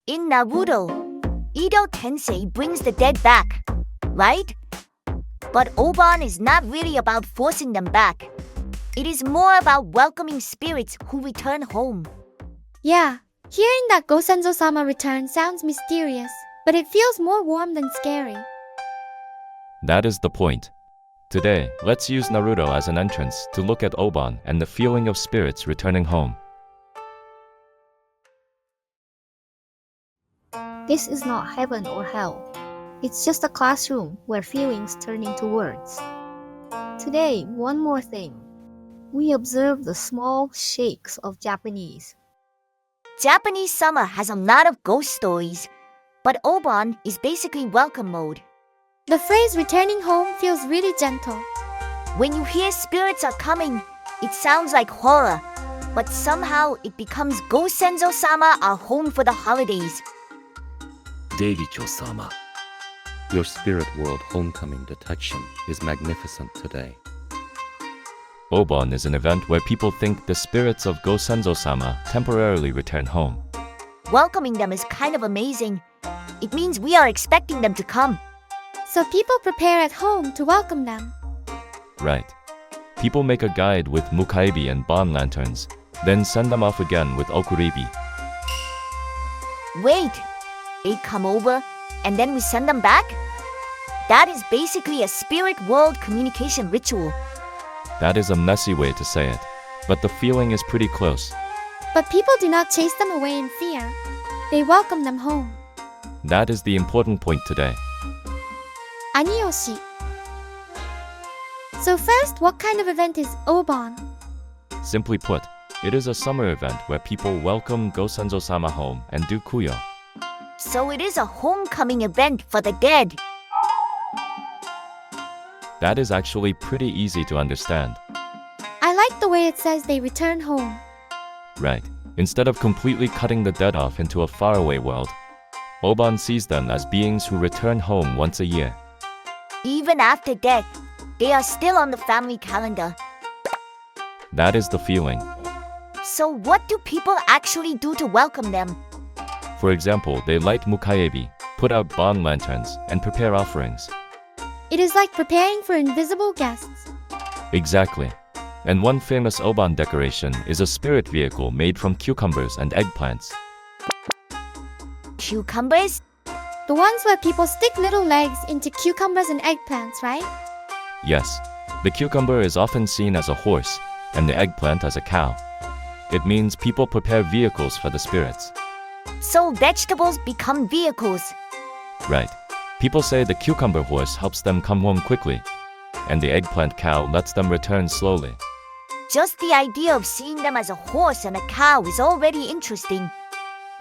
In Naruto, Edo Tensei brings the dead back, right? But Obon is not really about forcing them back. It is more about welcoming spirits who return home. Yeah, hearing that go-senzo-sama return sounds mysterious, but it feels more warm than scary. That is the point. Today, let's use Naruto as an entrance to look at Obon and the feeling of spirits returning home. This is not heaven or hell. It's just a classroom where feelings turn into words. Today, one more thing. We observe the small shakes of Japanese. Japanese summer has a lot of ghost stories, but Obon is basically welcome mode. The phrase returning home feels really gentle. When you hear spirits are coming, it sounds like horror, but somehow it becomes go-senzo-sama are home for the holidays. Sama. Your spirit world homecoming detection is magnificent today. Obon is an event where people think the spirits of go-senzo-sama temporarily return home. Welcoming them is kind of amazing. It means we are expecting them to come. So people prepare at home to welcome them. Right. People make a guide with mukaebi and Obon lanterns, then send them off again with okuribi. Wait, they come over and then we send them back? That is basically a spirit world communication ritual. That is a messy way to say it, but the feeling is pretty close. But people do not chase them away in fear. They welcome them home. That is the important point today. Oshi. So first, what kind of event is Obon? Simply put, it is a summer event where people welcome go-senzo-sama home and do kuyo. So it is a homecoming event for the dead. That is actually pretty easy to understand. I like the way it says they return home. Right. Instead of completely cutting the dead off into a faraway world, Obon sees them as beings who return home once a year. Even after death, they are still on the family calendar. That is the feeling. So what do people actually do to welcome them? For example, they light mukaebi, put out Obon lanterns, and prepare offerings. It is like preparing for invisible guests. Exactly. And one famous Obon decoration is a spirit vehicle made from cucumbers and eggplants. Cucumbers? The ones where people stick little legs into cucumbers and eggplants, right? Yes. The cucumber is often seen as a horse, and the eggplant as a cow. It means people prepare vehicles for the spirits. So vegetables become vehicles. Right. People say the cucumber horse helps them come home quickly, and the eggplant cow lets them return slowly. Just the idea of seeing them as a horse and a cow is already interesting.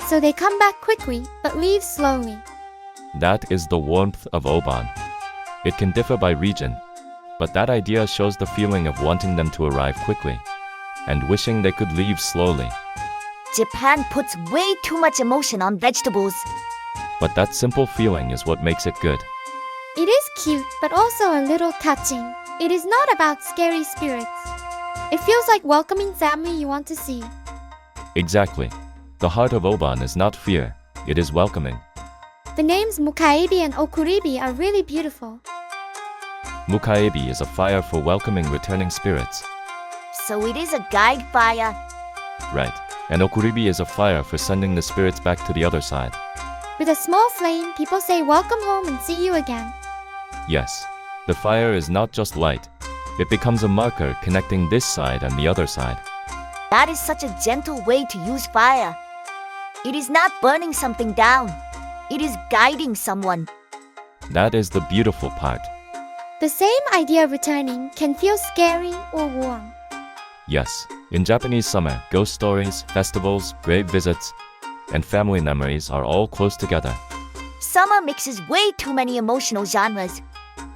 So they come back quickly, but leave slowly. That is the warmth of Obon. It can differ by region, but that idea shows the feeling of wanting them to arrive quickly, and wishing they could leave slowly. Japan puts way too much emotion on vegetables. But that simple feeling is what makes it good. It is cute, but also a little touching. It is not about scary spirits. It feels like welcoming family you want to see. Exactly. The heart of Obon is not fear, it is welcoming. The names mukaebi and okuribi are really beautiful. Mukaebi is a fire for welcoming returning spirits. So it is a guide fire. Right. And okuribi is a fire for sending the spirits back to the other side. With a small flame, people say welcome home and see you again. Yes. The fire is not just light. It becomes a marker connecting this side and the other side. That is such a gentle way to use fire. It is not burning something down. It is guiding someone. That is the beautiful part. The same idea of returning can feel scary or warm. Yes, in Japanese summer, ghost stories, festivals, grave visits, and family memories are all close together. Summer mixes way too many emotional genres.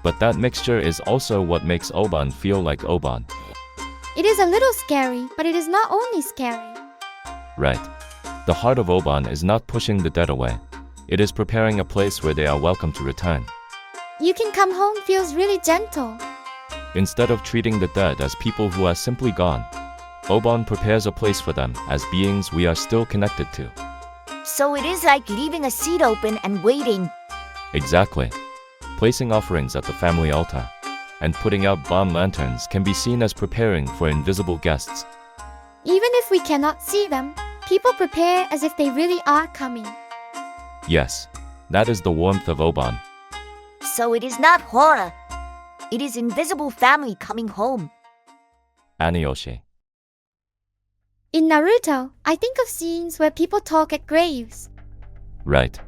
But that mixture is also what makes Obon feel like Obon. It is a little scary, but it is not only scary. Right. The heart of Obon is not pushing the dead away. It is preparing a place where they are welcome to return. You can come home feels really gentle. Instead of treating the dead as people who are simply gone, Obon prepares a place for them as beings we are still connected to. So it is like leaving a seat open and waiting. Exactly. Placing offerings at the family altar and putting out bomb lanterns can be seen as preparing for invisible guests. Even if we cannot see them, people prepare as if they really are coming. Yes, that is the warmth of Obon. So it is not horror. It is invisible family coming home. Oshi. In Naruto, I think of scenes where people talk at graves. Right.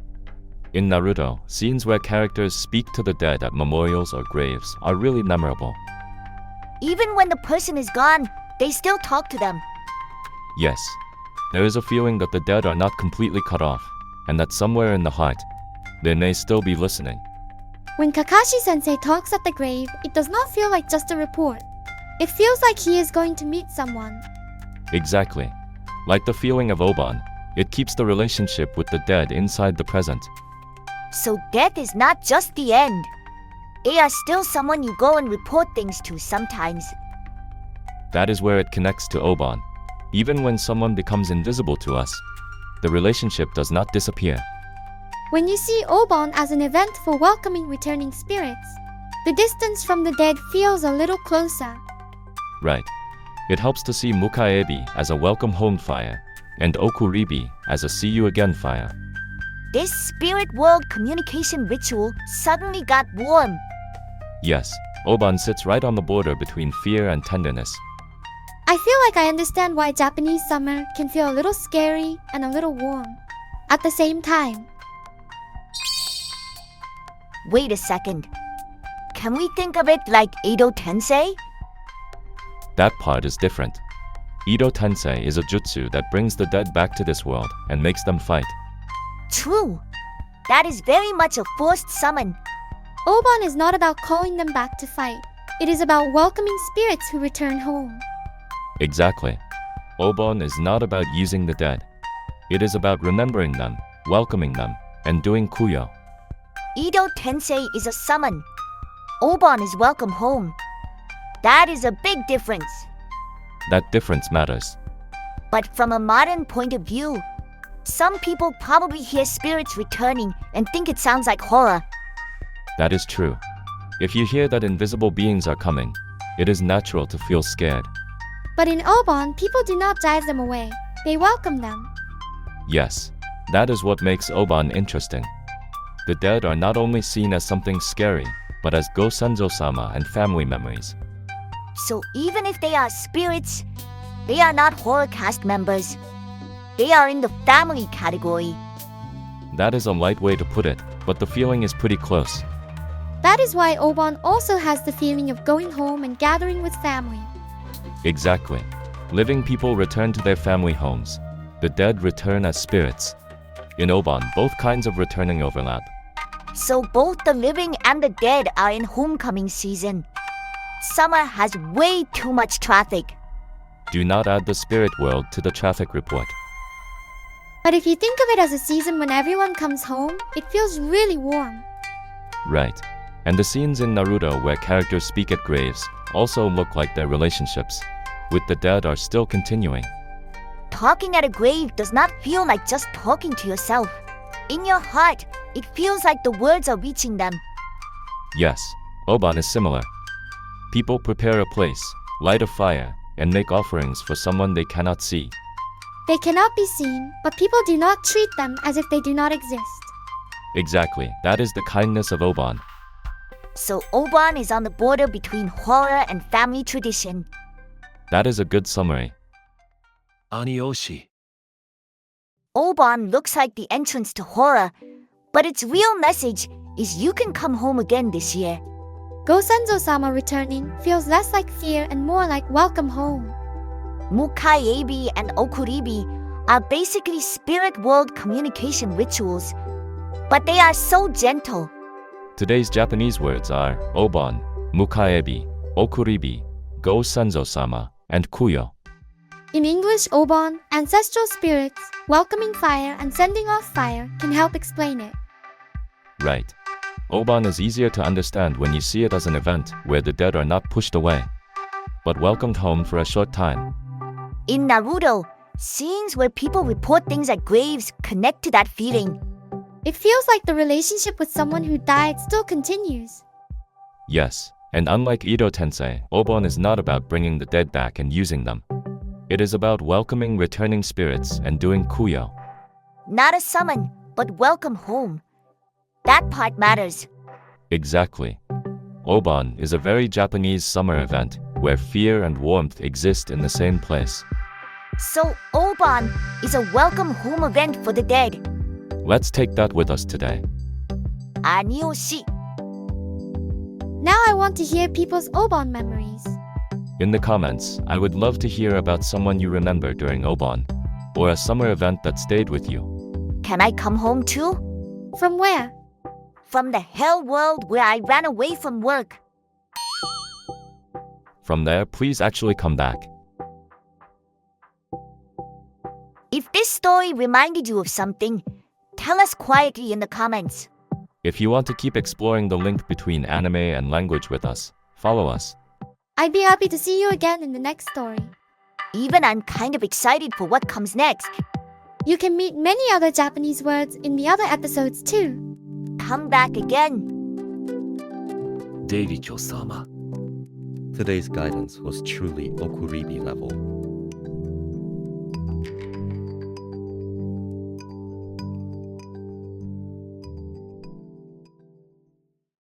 In Naruto, scenes where characters speak to the dead at memorials or graves are really memorable. Even when the person is gone, they still talk to them. Yes, there is a feeling that the dead are not completely cut off, and that somewhere in the heart, they may still be listening. When Kakashi-sensei talks at the grave, it does not feel like just a report. It feels like he is going to meet someone. Exactly. Like the feeling of Obon, it keeps the relationship with the dead inside the present. So death is not just the end. They are still someone you go and report things to sometimes. That is where it connects to Obon. Even when someone becomes invisible to us, the relationship does not disappear. When you see Obon as an event for welcoming returning spirits, the distance from the dead feels a little closer. Right. It helps to see mukaebi as a welcome home fire and okuribi as a see you again fire. This spirit world communication ritual suddenly got warm. Yes, Obon sits right on the border between fear and tenderness. I feel like I understand why Japanese summer can feel a little scary and a little warm at the same time. Wait a second. Can we think of it like Edo Tensei? That part is different. Edo Tensei is a jutsu that brings the dead back to this world and makes them fight. True. That is very much a forced summon. Obon is not about calling them back to fight. It is about welcoming spirits who return home. Exactly. Obon is not about using the dead. It is about remembering them, welcoming them, and doing kuyo. Edo Tensei is a summon. Obon is welcome home. That is a big difference. That difference matters. But from a modern point of view, some people probably hear spirits returning and think it sounds like horror. That is true. If you hear that invisible beings are coming, it is natural to feel scared. But in Obon, people do not drive them away. They welcome them. Yes, that is what makes Obon interesting. The dead are not only seen as something scary, but as go-senzo-sama and family memories. So even if they are spirits, they are not horror cast members. They are in the family category. That is a light way to put it, but the feeling is pretty close. That is why Obon also has the feeling of going home and gathering with family. Exactly. Living people return to their family homes. The dead return as spirits. In Obon, both kinds of returning overlap. So both the living and the dead are in homecoming season. Summer has way too much traffic. Do not add the spirit world to the traffic report. But if you think of it as a season when everyone comes home, it feels really warm. Right. And the scenes in Naruto where characters speak at graves also look like their relationships with the dead are still continuing. Talking at a grave does not feel like just talking to yourself. In your heart, it feels like the words are reaching them. Yes, Obon is similar. People prepare a place, light a fire, and make offerings for someone they cannot see. They cannot be seen, but people do not treat them as if they do not exist. Exactly, that is the kindness of Obon. So Obon is on the border between horror and family tradition. That is a good summary. Oshi. Obon looks like the entrance to horror, but its real message is you can come home again this year. Go-senzo-sama returning feels less like fear and more like welcome home. Mukaebi and okuribi are basically spirit world communication rituals, but they are so gentle. Today's Japanese words are Obon, mukaebi, okuribi, go-senzo-sama, and kuyo. In English, Obon, ancestral spirits, welcoming fire, and sending off fire can help explain it. Right. Obon is easier to understand when you see it as an event where the dead are not pushed away, but welcomed home for a short time. In Naruto, Scenes where people report things at graves connect to that feeling. It feels like the relationship with someone who died still continues. Yes, and unlike Edo Tensei, Obon is not about bringing the dead back and using them. It is about welcoming returning spirits and doing kuyo. Not a summon, but welcome home. That part matters. Exactly. Obon is a very Japanese summer event where fear and warmth exist in the same place. So, Obon is a welcome home event for the dead. Let's take that with us today. 아니 Oshi. Now I want to hear people's Obon memories. In the comments, I would love to hear about someone you remember during Obon, or a summer event that stayed with you. Can I come home too? From where? From the hell world where I ran away from work. From there, please actually come back. If this story reminded you of something, tell us quietly in the comments. If you want to keep exploring the link between anime and language with us, follow us. I'd be happy to see you again in the next story. Even I'm kind of excited for what comes next. You can meet many other Japanese words in the other episodes too. Come back again. Today's guidance was truly okuribi level.